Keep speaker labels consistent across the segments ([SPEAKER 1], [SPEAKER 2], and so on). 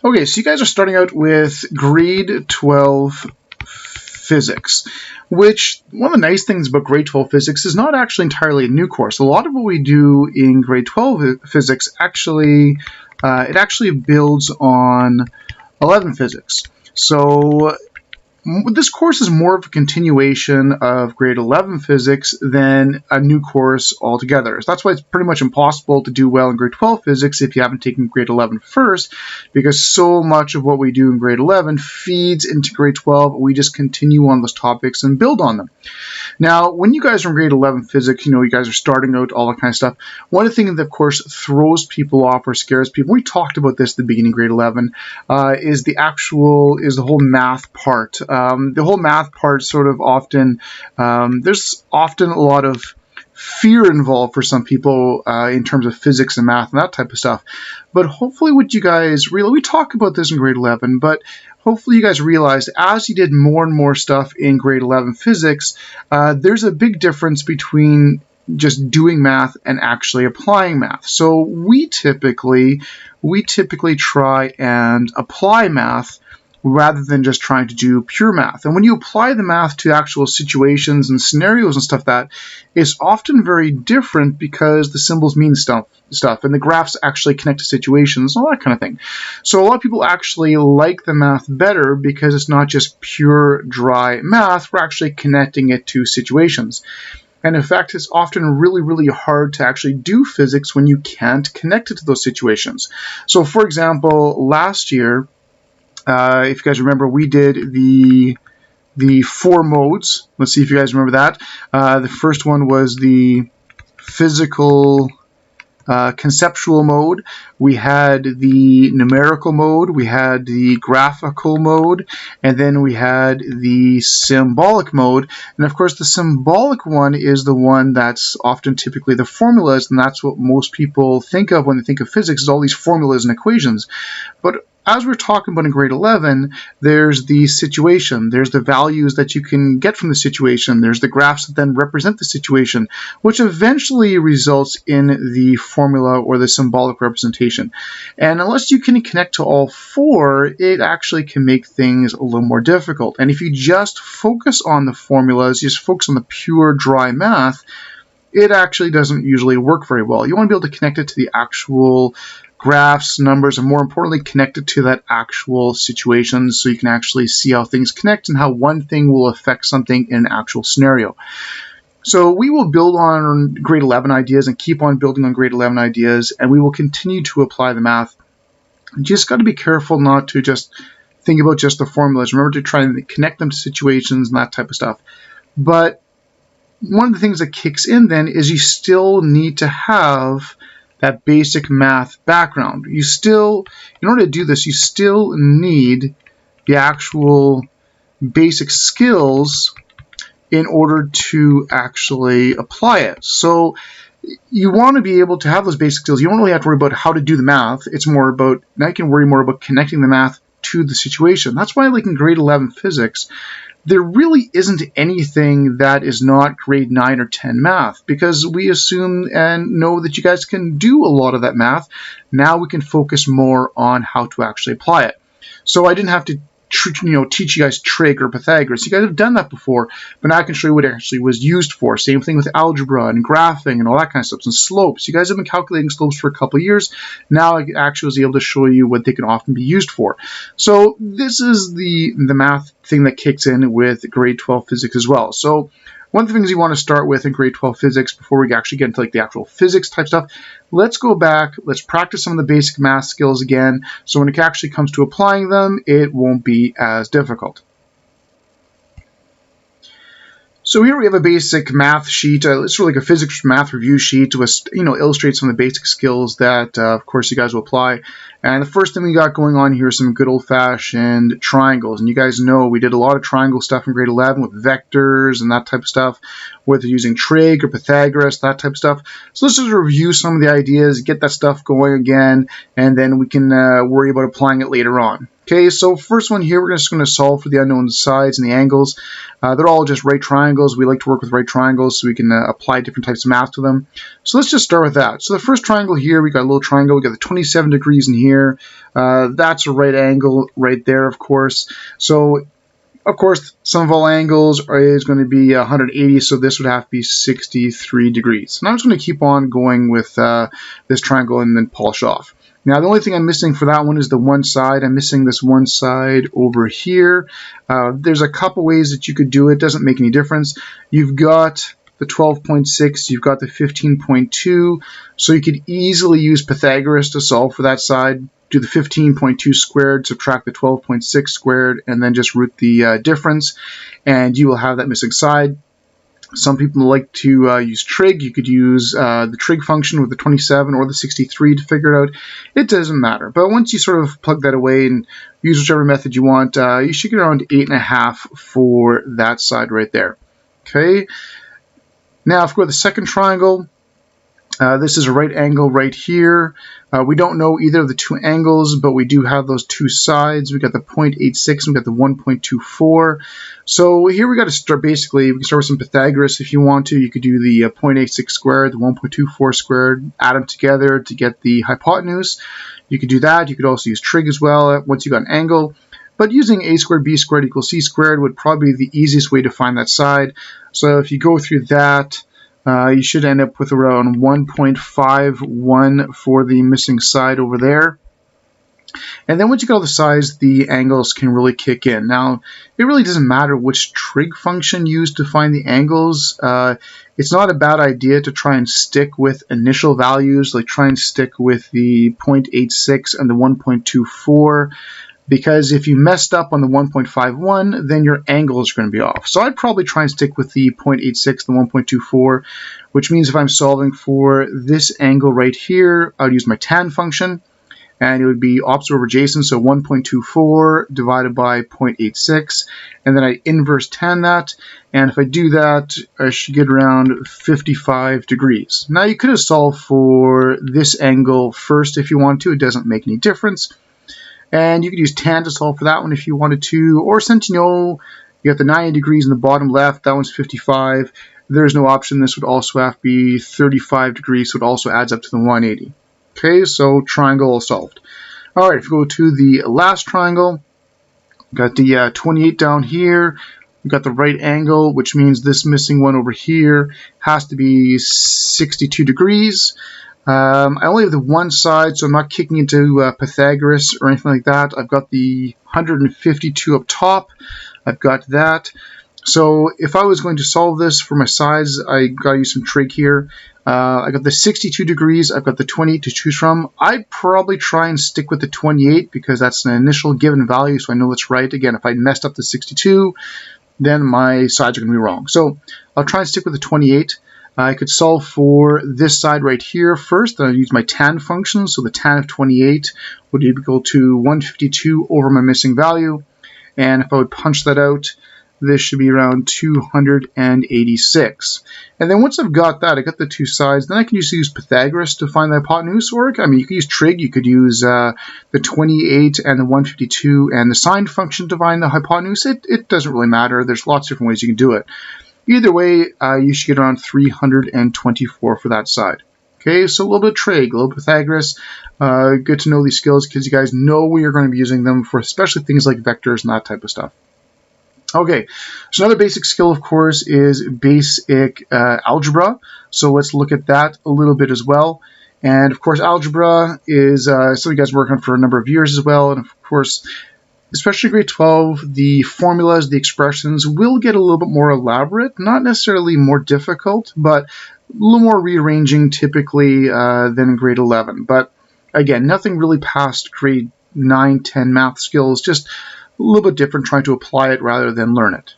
[SPEAKER 1] Okay, so you guys are starting out with grade 12 physics, which one of the nice things about grade 12 physics is not actually entirely a new course. A lot of what we do in grade 12 physics actually, it actually builds on 11 physics. So this course is more of a continuation of grade 11 physics than a new course altogether. So that's why it's pretty much impossible to do well in grade 12 physics if you haven't taken grade 11 first, because so much of what we do in grade 11 feeds into grade 12. We just continue on those topics and build on them. Now, when you guys are in grade 11 physics, you guys are starting out, all that kind of stuff. One of the things that, of course, throws people off or scares people, we talked about this at the beginning of grade 11, is the whole math part. The whole math part sort of often, there's often a lot of fear involved for some people in terms of physics and math and that type of stuff. But hopefully what you guys we talk about this in grade 11, but hopefully you guys realized as you did more and more stuff in grade 11 physics, there's a big difference between just doing math and actually applying math. So we typically try and apply math rather than just trying to do pure math. And when you apply the math to actual situations and scenarios and stuff, that is often very different because the symbols mean stuff and the graphs actually connect to situations, all that kind of thing. So a lot of people actually like the math better because it's not just pure dry math, we're actually connecting it to situations. And in fact, it's often really, really hard to actually do physics when you can't connect it to those situations. So for example, last year, if you guys remember, we did the 4 modes. Let's see if you guys remember that. The first one was the physical conceptual mode. We had the numerical mode, we had the graphical mode, and then we had the symbolic mode. And of course the symbolic one is the one that's often typically the formulas, and that's what most people think of when they think of physics, is all these formulas and equations. But as we're talking about in grade 11, there's the situation, there's the values that you can get from the situation, there's the graphs that then represent the situation, which eventually results in the formula or the symbolic representation. And unless you can connect to all 4, it actually can make things a little more difficult. And if you just focus on the formulas, you just focus on the pure dry math, it actually doesn't usually work very well. You want to be able to connect it to the actual graphs, numbers, and more importantly, connect it to that actual situation so you can actually see how things connect and how one thing will affect something in an actual scenario. So we will build on grade 11 ideas and keep on building on grade 11 ideas, and we will continue to apply the math. You just got to be careful not to just think about just the formulas. Remember to try and connect them to situations and that type of stuff. But one of the things that kicks in then is you still need to have that basic math background. You still, in order to do this, you still need the actual basic skills in order to actually apply it. So you want to be able to have those basic skills. You don't really have to worry about how to do the math. It's more about, now you can worry more about connecting the math to the situation. That's why, like in grade 11 physics, there really isn't anything that is not grade 9 or 10 math, because we assume and know that you guys can do a lot of that math. Now we can focus more on how to actually apply it. So I didn't have to teach you guys trig or Pythagoras. You guys have done that before, but now I can show you what it actually was used for. Same thing with algebra and graphing and all that kind of stuff, and slopes. You guys have been calculating slopes for a couple of years. Now I actually was able to show you what they can often be used for. So this is the math thing that kicks in with grade 12 physics as well. So one of the things you want to start with in grade 12 physics before we actually get into like the actual physics type stuff, let's go back, let's practice some of the basic math skills again, so when it actually comes to applying them, it won't be as difficult. So here we have a basic math sheet. It's really like a physics math review sheet to illustrate some of the basic skills that, of course, you guys will apply. And the first thing we got going on here is some good old-fashioned triangles. And you guys know we did a lot of triangle stuff in grade 11 with vectors and that type of stuff. whether using trig or Pythagoras, that type of stuff. So let's just review some of the ideas, get that stuff going again, and then we can worry about applying it later on. Okay, so first one here, we're just going to solve for the unknown sides and the angles. They're all just right triangles. We like to work with right triangles so we can apply different types of math to them. So let's just start with that. So the first triangle here, we got a little triangle. We got the 27 degrees in here. That's a right angle right there, of course. So, of course, sum of all angles is going to be 180, so this would have to be 63 degrees. And I'm just going to keep on going with this triangle and then polish off. Now, the only thing I'm missing for that one is the one side. I'm missing this one side over here. There's a couple ways that you could do it. Doesn't make any difference. You've got the 12.6, you've got the 15.2, so you could easily use Pythagoras to solve for that side. Do the 15.2 squared, subtract the 12.6 squared, and then just root the difference, and you will have that missing side. Some people like to use trig. You could use the trig function with the 27 or the 63 to figure it out. It doesn't matter. But once you sort of plug that away and use whichever method you want, you should get around 8.5 for that side right there. Okay. Now, if we go to the second triangle, this is a right angle right here. We don't know either of the two angles, but we do have those two sides. We got the 0.86 and we got the 1.24. So here we got to start basically, we can start with some Pythagoras if you want to. You could do the 0.86 squared, the 1.24 squared, add them together to get the hypotenuse. You could do that. You could also use trig as well once you got an angle. But using a squared b squared equals c squared would probably be the easiest way to find that side. So if you go through that, you should end up with around 1.51 for the missing side over there. And then once you get all the sides, the angles can really kick in. Now, it really doesn't matter which trig function you use to find the angles. It's not a bad idea to try and stick with initial values, like try and stick with the 0.86 and the 1.24. Because if you messed up on the 1.51, then your angles are going to be off. So I'd probably try and stick with the 0.86, the 1.24, which means if I'm solving for this angle right here, I would use my tan function, and it would be opposite over adjacent, so 1.24 divided by 0.86, and then I inverse tan that, and if I do that, I should get around 55 degrees. Now you could have solved for this angle first if you want to. It doesn't make any difference. And you could use tan to solve for that one if you wanted to. Or since you know you got the 90 degrees in the bottom left, that one's 55. There's no option. This would also have to be 35 degrees, so it also adds up to the 180. Okay, so triangle all solved. All right, if we go to the last triangle, got the 28 down here. We've got the right angle, which means this missing one over here has to be 62 degrees. I only have the one side, so I'm not kicking into Pythagoras or anything like that. I've got the 152 up top. I've got that. So if I was going to solve this for my sides, I got to use some trig here. I got the 62 degrees. I've got the 28 to choose from. I'd probably try and stick with the 28 because that's an initial given value, so I know it's right. Again, if I messed up the 62, then my sides are going to be wrong. So I'll try and stick with the 28. I could solve for this side right here first. I'll use my tan function. So the tan of 28 would equal to 152 over my missing value. And if I would punch that out, this should be around 286. And then once I've got that, I got the two sides, then I can just use Pythagoras to find the hypotenuse. Or, I mean, you could use trig. You could use the 28 and the 152 and the sine function to find the hypotenuse. It doesn't really matter. There's lots of different ways you can do it. Either way, you should get around 324 for that side. Okay, so a little bit of trig, a little Pythagoras. Good to know these skills because you guys know where you're going to be using them for, especially things like vectors and that type of stuff. Okay, so another basic skill, of course, is basic algebra. So let's look at that a little bit as well. And of course, algebra is something you guys work on for a number of years as well. And of course, especially grade 12, the formulas, the expressions will get a little bit more elaborate, not necessarily more difficult, but a little more rearranging typically than grade 11. But again, nothing really past grade 9, 10 math skills, just a little bit different, trying to apply it rather than learn it.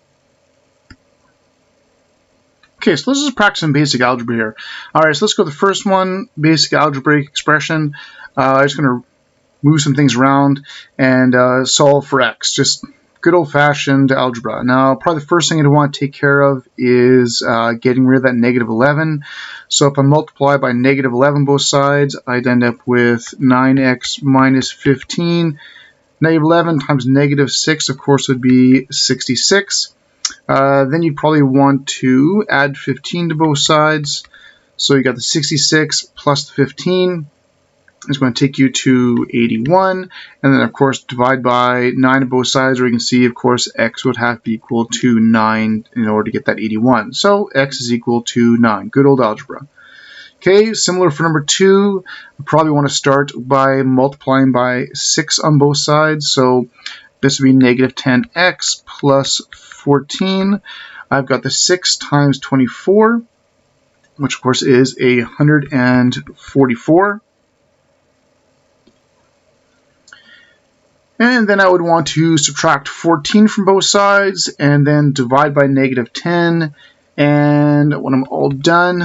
[SPEAKER 1] Okay, so let's just practice some basic algebra here. All right, so let's go to the first one, basic algebraic expression. I'm just going to move some things around and solve for x. Just good old-fashioned algebra. Now, probably the first thing I'd want to take care of is getting rid of that negative 11. So if I multiply by negative 11 both sides, I'd end up with 9x minus 15. Negative 11 times negative 6, of course, would be 66. Then you'd probably want to add 15 to both sides. So you got the 66 plus the 15 is going to take you to 81. And then, of course, divide by 9 on both sides, where you can see, of course, x would have to be equal to 9 in order to get that 81. So x is equal to 9. Good old algebra. Okay, similar for number 2, you probably want to start by multiplying by 6 on both sides. So this would be negative 10x plus 14. I've got the 6 times 24, which of course is 144. And then I would want to subtract 14 from both sides and then divide by negative 10. And when I'm all done,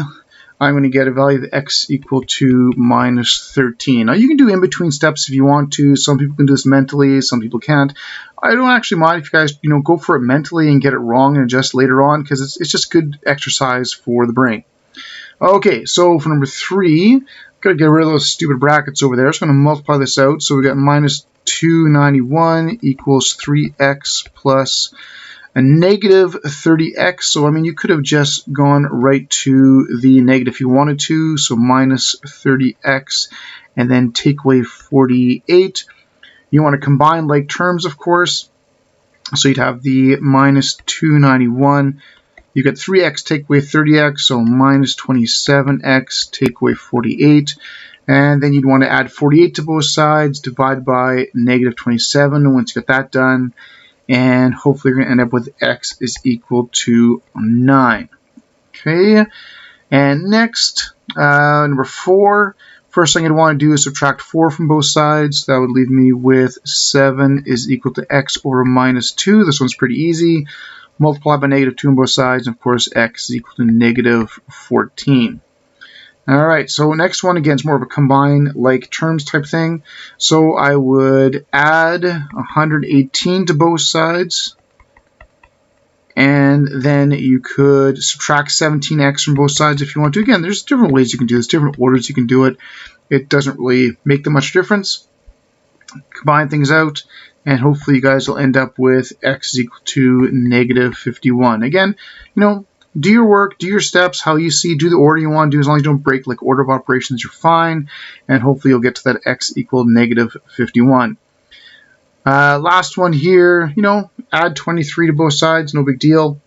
[SPEAKER 1] I'm going to get a value of x equal to minus 13. Now you can do in-between steps if you want to. Some people can do this mentally, some people can't. I don't actually mind if you guys go for it mentally and get it wrong and adjust later on, because it's just good exercise for the brain. Okay, so for number 3, got to get rid of those stupid brackets over there. I'm just going to multiply this out. So we got minus 291 equals 3x plus a negative 30x. So, I mean, you could have just gone right to the negative if you wanted to. So minus 30x and then take away 48. You want to combine like terms, of course. So you'd have the minus 291. You get 3x take away 30x, so minus 27x take away 48. And then you'd want to add 48 to both sides, divide by negative 27. And once you get that done, and hopefully you're going to end up with x is equal to 9. Okay, and next, number 4. First thing I'd want to do is subtract 4 from both sides. That would leave me with 7 is equal to x over minus 2. This one's pretty easy. Multiply by negative 2 on both sides, and of course x is equal to negative 14. Alright, so next one, again, is more of a combine like terms type thing. So I would add 118 to both sides, and then you could subtract 17x from both sides if you want to. Again, there's different ways you can do this, different orders you can do it. It doesn't really make that much difference. Combine things out, and hopefully you guys will end up with x is equal to negative 51. Again, do your work, do your steps, how you see, do the order you want to do. As long as you don't break like order of operations, you're fine. And hopefully you'll get to that x equal negative 51. Last one here, add 23 to both sides, no big deal.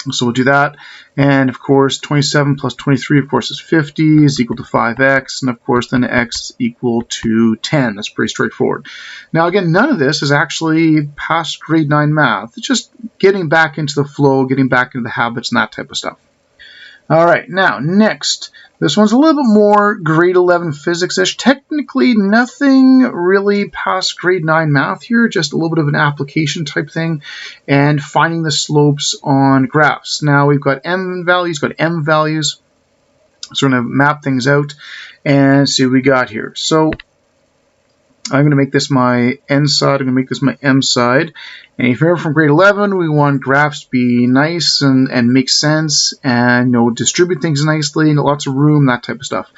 [SPEAKER 1] So we'll do that. And of course, 27 plus 23, of course, is 50, is equal to 5x. And of course, then x is equal to 10. That's pretty straightforward. Now, again, none of this is actually past grade 9 math. It's just getting back into the flow, getting back into the habits and that type of stuff. All right, now, next. This one's a little bit more grade 11 physics-ish. Technically, nothing really past grade 9 math here, just a little bit of an application type thing, and finding the slopes on graphs. Now, we've got m values, got m values, so we're going to map things out and see what we got here. So I'm going to make this my n side, I'm going to make this my m side. And if you're from grade 11, we want graphs to be nice and make sense and distribute things nicely and lots of room, that type of stuff.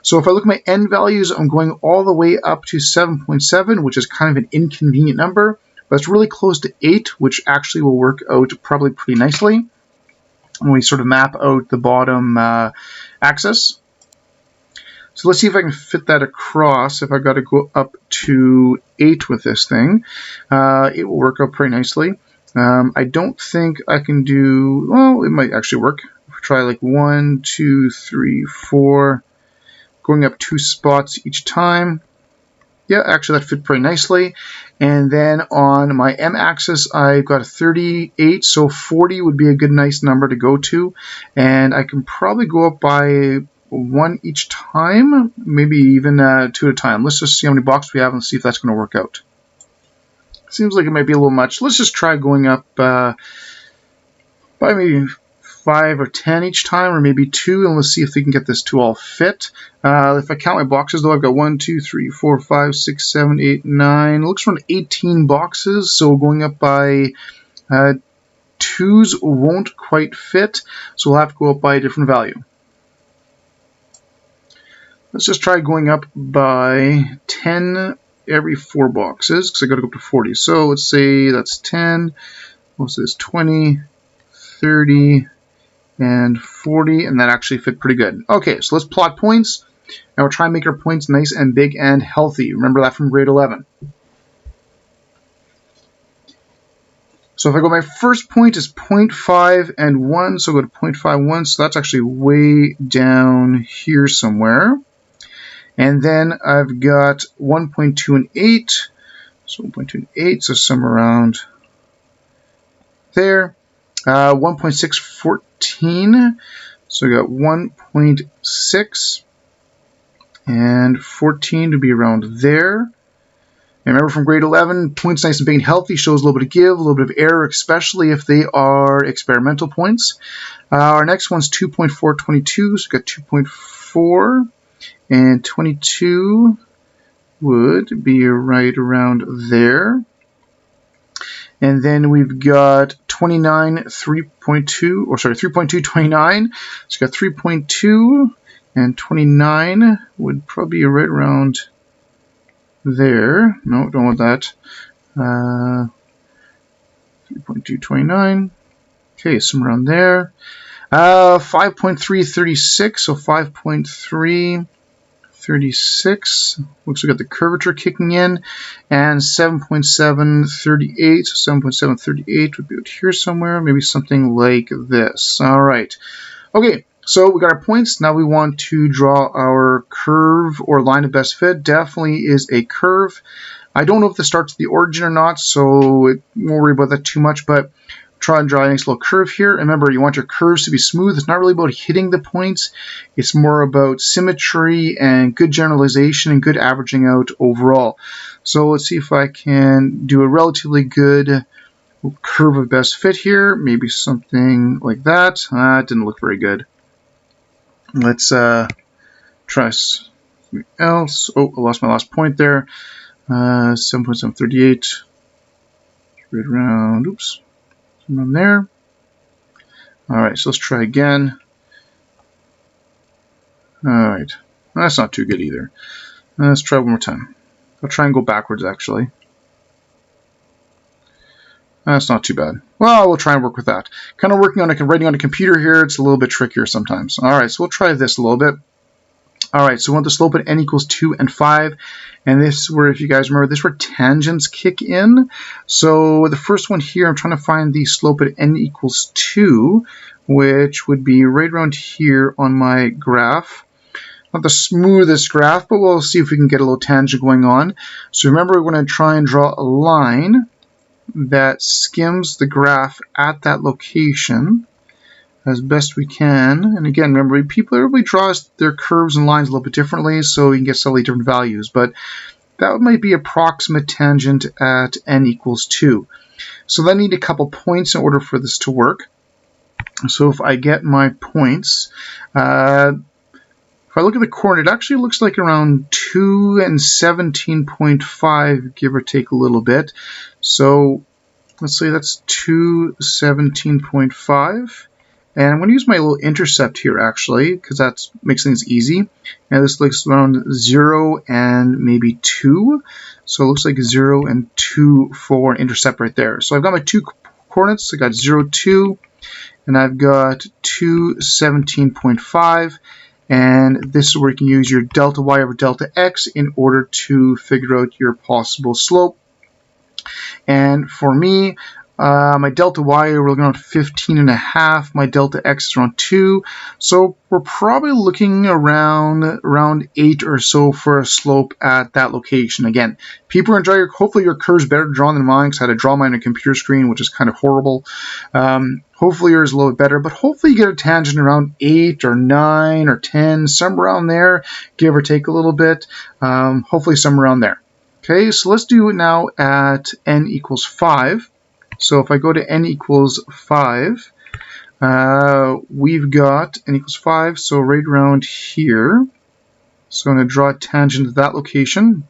[SPEAKER 1] So if I look at my n values, I'm going all the way up to 7.7, which is kind of an inconvenient number, but it's really close to 8, which actually will work out probably pretty nicely when we sort of map out the bottom axis. So let's see if I can fit that across. If I've got to go up to 8 with this thing, it will work out pretty nicely. I don't think I can do, well, it might actually work. If we try like 1, 2, 3, 4, going up 2 spots each time. Yeah, actually that fit pretty nicely. And then on my m-axis, I've got a 38, so 40 would be a good nice number to go to. And I can probably go up by 1 each time, maybe even 2 at a time. Let's just see how many blocks we have and see if that's going to work out. Seems like it might be a little much. Let's just try going up by maybe 5 or 10 each time, or maybe 2, and let's see if we can get this to all fit. If I count my boxes, though, I've got 1, 2, 3, 4, 5, 6, 7, 8, 9. It looks around 18 boxes, so going up by 2s won't quite fit, so we'll have to go up by a different value. Let's just try going up by 10 every 4 boxes, because I got to go up to 40. So let's say that's 10, what's this, 20, 30, and 40, and that actually fit pretty good. Okay, so let's plot points, and we'll try and make our points nice and big and healthy. Remember that from grade 11. So if I go, my first point is 0.5 and 1, so I'll go to 0.5, 1, so that's actually way down here somewhere. And then I've got 1.2 and 8, so 1.2 and 8, so somewhere around there. 1.6, 14, so I got 1.6 and 14 to be around there. And remember from grade 11, points nice and big and healthy shows a little bit of give, a little bit of error, especially if they are experimental points. Our next one's 2.4, 22, so we got 2.4. And 22 would be right around there. And then we've got 29, 3.2, or sorry, 3.2, 29. So we've got 3.2 and 29 would probably be right around there. No, don't want that. 3.2, 29. Okay, somewhere around there. 5.3, 36. So 5.3. 36, looks like we got the curvature kicking in, and 7.7, 38, so 7.7, 38 would be out here somewhere, maybe something like this. All right. Okay, so we got our points. Now we want to draw our curve or line of best fit. Definitely is a curve. I don't know if this starts at the origin or not, so won't worry about that too much, but try and draw a nice little curve here. Remember, you want your curves to be smooth. It's not really about hitting the points. It's more about symmetry and good generalization and good averaging out overall. So let's see if I can do a relatively good curve of best fit here. Maybe something like that. It didn't look very good. Let's try something else. Oh, I lost my last point there. 7.738. Right around, oops. On there. Alright, so let's try again. Alright, that's not too good either. Let's try one more time. I'll try and go backwards actually. That's not too bad. Well, we'll try and work with that. Kind of working on writing on a computer here, it's a little bit trickier sometimes. Alright, so we'll try this a little bit. Alright, so we want the slope at n equals 2 and 5. And this is where, if you guys remember, this is where tangents kick in. So the first one here, I'm trying to find the slope at n equals 2, which would be right around here on my graph. Not the smoothest graph, but we'll see if we can get a little tangent going on. So remember, we're going to try and draw a line that skims the graph at that location as best we can. And again, remember, everybody draws their curves and lines a little bit differently, so you can get slightly different values, but that might be approximate tangent at n equals 2. So then I need a couple points in order for this to work. So if I get my points, if I look at the corner, it actually looks like around 2 and 17.5, give or take a little bit. So let's say that's 2, 17.5. And I'm going to use my little intercept here, actually, because that makes things easy. And this looks around 0 and maybe 2. So it looks like 0 and 2 for an intercept right there. So I've got my two coordinates. I got 0, 2, and I've got 2, 17.5. And this is where you can use your delta y over delta x in order to figure out your possible slope. And for me, my delta y, we're looking around 15.5. My delta x is around 2. So we're probably looking around 8 or so for a slope at that location. Again, people enjoy hopefully your curves better drawn than mine, because I had to draw mine on a computer screen, which is kind of horrible. Hopefully yours is a little bit better, but hopefully you get a tangent around 8 or 9 or 10, somewhere around there, give or take a little bit. Hopefully somewhere around there. Okay, so let's do it now at n equals 5. So if I go to n equals 5, we've got n equals 5, so right around here. So I'm going to draw a tangent to that location.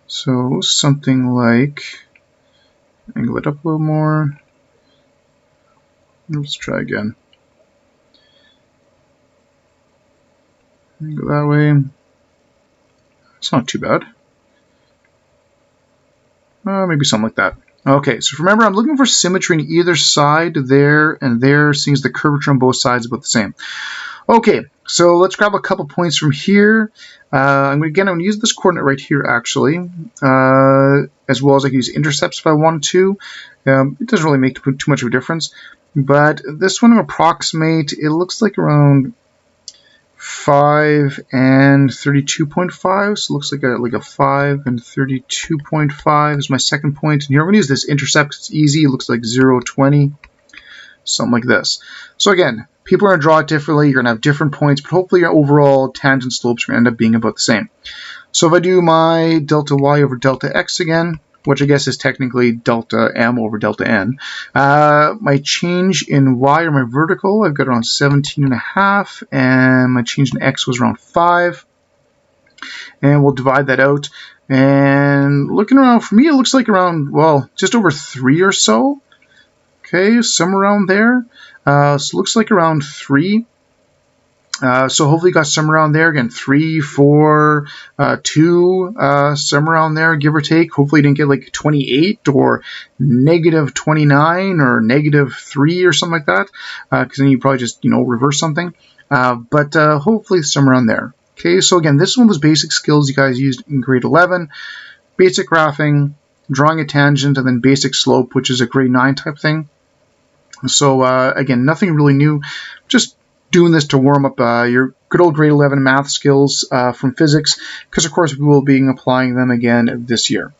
[SPEAKER 1] So something like, angle it up a little more. Let's try again. Go that way. It's not too bad. Maybe something like that. Okay, so remember, I'm looking for symmetry on either side, there and there, seeing as the curvature on both sides is about the same. Okay, so let's grab a couple points from here. I'm going to use this coordinate right here, actually, as well as I can use intercepts if I wanted to. It doesn't really make too much of a difference, but this one will approximate, it looks like around 5 and 32.5, so it looks like a 5 and 32.5 is my second point. And here I'm going to use this intercept, it's easy, it looks like 0.20, something like this. So again, people are going to draw it differently, you're going to have different points, but hopefully your overall tangent slopes are going to end up being about the same. So if I do my delta y over delta x again, which I guess is technically delta m over delta n, my change in y, or my vertical, I've got around 17.5, and my change in x was around 5. And we'll divide that out. And looking around, for me, it looks like around, well, just over 3 or so. Okay, somewhere around there. So it looks like around 3. So hopefully you got somewhere around there. Again, 3, 4, 2, somewhere around there, give or take. Hopefully you didn't get like 28 or negative 29 or negative 3 or something like that. Because then you probably just, reverse something. But hopefully somewhere around there. Okay, so again, this is one of those basic skills you guys used in grade 11. Basic graphing, drawing a tangent, and then basic slope, which is a grade 9 type thing. So again, nothing really new. Just doing this to warm up your good old grade 11 math skills from physics, because of course we will be applying them again this year.